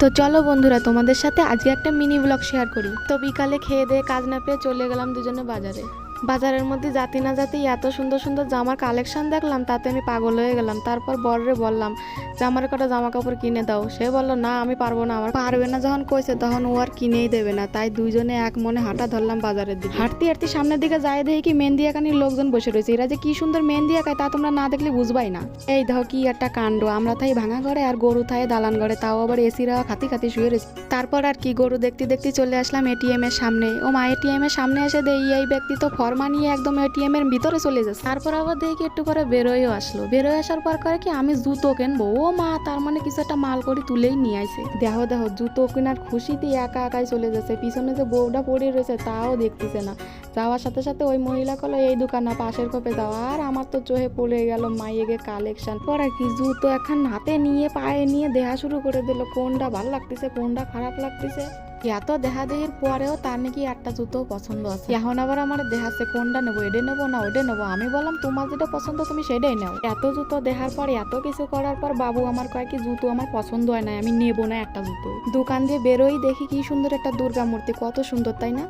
তো চলো বন্ধুরা, তোমাদের সাথে আজকে একটা মিনি ব্লগ শেয়ার করি। তো বিকালে খেয়ে দিয়ে কাজ না পেয়ে চলে গেলাম দুজনে বাজারে। বাজারের মধ্যে জাতি না জাতি এত সুন্দর সুন্দর জামার কালেকশন দেখলাম, তাতে আমি পাগল হয়ে গেলাম। তারপর বড়রে বললাম যে আমার কটা জামা কাপড় কিনে দাও। সে বললো না আমি পারবো না। আমার পারবে না যখন কইছে তখন ও আর কিনেই দেবে না। তাই দুইজনে এক মনে হাঁটা ধরলাম বাজারের দিকে। হাঁটতে হাঁটতে সামনের দিকে যাই দেখি কি মেহেন্দি আঁকানির লোকজন বসে রয়েছে। এরা যে কি সুন্দর মেহেন্দি আঁকায় তা তোমরা না দেখলে বুঝবাই না। এই দেখো কি একটা কাণ্ড, আমরা তাই ভাঙা ঘরে আর গরু থাই দালান ঘরে, তাও আবার এসিরা খাতি খাতি শুয়ে রয়েছে। তারপর আর কি, গরু দেখতে দেখতে চলে আসলাম এটিএম এর সামনে। ও মা, এটিএম এর সামনে এসে দেই এই ব্যক্তি তো ফর্মা নিয়ে একদম এটিএম এর ভিতরে চলে যাচ্ছে। তারপর আবার দেখি একটু পরে বেরোয়ও আসলো। বেরোয় আসার পর করে কি আমি জুতো কিনবো। ও মা, তার মানে কিছু একটা মাল করে তুলেই নিয়ে আইছে। দেখো দেখো, জুতো কেনার খুশিতে একা একাই চলে যাচ্ছে। পিছনে যে বউটা পড়ে রয়েছে তাও দেখতেছে না। যাওয়ার সাথে সাথে ওই মহিলা কলো এই দোকান না, পাশের খোপে যাওয়া। আর আমার তো চোখে পড়ে গেল মাইয়েগে কালেকশন। পরে কি জুতো এখন হাতে নিয়ে পায়ে নিয়ে দেখা শুরু করে দিল, কোনটা ভালো লাগতেছে কোনটা খারাপ লাগতেছে। এত দেখা দেহির পরেও তার নাকি একটা জুতো পছন্দ আছে। এখন আবার আমার দেখাচ্ছে কোনটা নেবো, এটা নেবো না ওটা নেবো। আমি বললাম তোমার যেটা পছন্দ তুমি সেটাই নাও। এত জুতো দেখার পর এত কিছু করার পর বাবু আমার কয় কি জুতো আমার পছন্দ হয় না, আমি নেবো না একটা জুতো। দোকান দিয়ে বেরোই দেখি কি সুন্দর একটা দুর্গা মূর্তি, কত সুন্দর তাই না।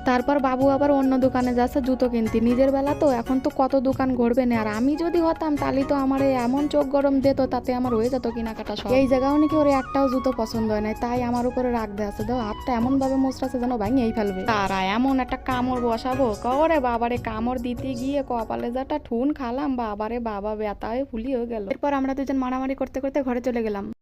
তারপর বাবু আবার অন্য দোকানে যাচ্ছে জুতো কিনতে। নিজের বেলা তো এখন তো কত দোকান ঘুরবে না। আর আমি যদি হতাম তাহলে তো আমার এমন চোখ গরম দিত, তাতে আমার হয়ে যেত কেনাকাটা সব। এই জায়গাও নাকি ওর একটাও জুতো পছন্দ হয় না, তাই আমার উপরে রাগ দেয় আছে। দাও হাতটা এমন ভাবে মোচড়াছে যেন ভাঙিয়েই ফেলবে। তারা এমন একটা কামড় বসাবো, করে বাবারে কামড় দিতে গিয়ে কপালে যাটা ঠুন খালাম, বাবারে বাবা ব্যথা হয়ে ফুলি হয়ে গেল। এরপর আমরা দুজন মারামারি করতে করতে ঘরে চলে গেলাম।